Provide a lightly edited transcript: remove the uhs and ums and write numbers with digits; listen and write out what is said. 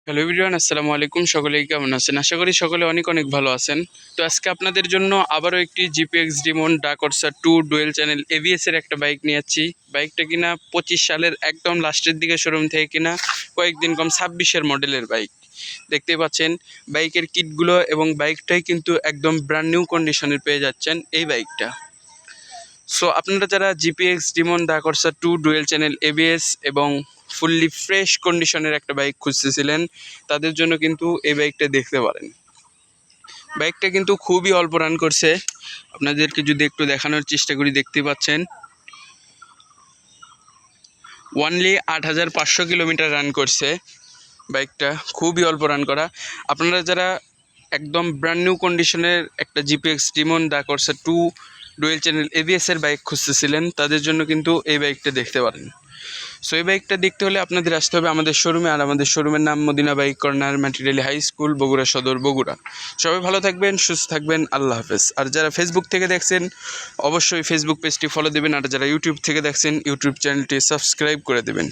Hello everyone, আসসালামু আলাইকুম। সকলেই কেমন আছেন? আশা করি সকলে অনেক অনেক ভালো আছেন। তো আজকে আপনাদের জন্য আবারও একটি জিপিএক্স ডিমন ডাকরসা 2 ডুয়েল চ্যানেল এবিএস এর একটা বাইক নিয়ে যাচ্ছি। বাইকটা কিনা 25 সালের একদম লাস্টের দিকে শোরুম থেকে কিনা, কয়েকদিন কম 26-এর মডেলের বাইক। দেখতেই পাচ্ছেন বাইকের কিটগুলো এবং বাইকটাই কিন্তু একদম ব্র্যান্ড নিউ কন্ডিশনের পেয়ে যাচ্ছেন এই বাইকটা। সো আপনারা যারা জিপিএক্স ডিমন ডাকরসা 2 ডুয়েল চ্যানেল এবিএস এবং ফুললি ফ্রেশ কন্ডিশনের একটা বাইক খুঁজতেছিলেন, তাদের জন্য কিন্তু এই বাইকটা দেখতে পারেন। বাইকটা কিন্তু খুবই অল্প রান করছে। আপনাদেরকে যদি একটু দেখানোর চেষ্টা করি, দেখতে পাচ্ছেন অনলি 8,500 কিলোমিটার রান করছে বাইকটা। খুবই অল্প রান করা। আপনারা যারা একদম ব্র্যান্ড নিউ কন্ডিশনের একটা জিপিএক্স ডিমন ডাকরসা 2 ডুয়েল চ্যানেল এবিএস এর বাইক খুঁজতেছিলেন, তাদের জন্য কিন্তু এই বাইকটা দেখতে পারেন। সো এই বাইকটা দেখতে হলে আপনাদের আসতে হবে আমাদের শোরুমে। আর আমাদের শোরুমের নাম মদিনা বাইক কর্নার, ম্যাটেরিয়ালি হাই স্কুল, বগুড়া সদর, বগুড়া। সবাই ভালো থাকবেন, সুস্থ থাকবেন, আল্লাহ হাফেজ। আর যারা ফেসবুক থেকে দেখছেন অবশ্যই ফেসবুক পেজটি ফলো দেবেন। আর যারা ইউটিউব থেকে দেখছেন ইউটিউব চ্যানেলটি সাবস্ক্রাইব করে দেবেন।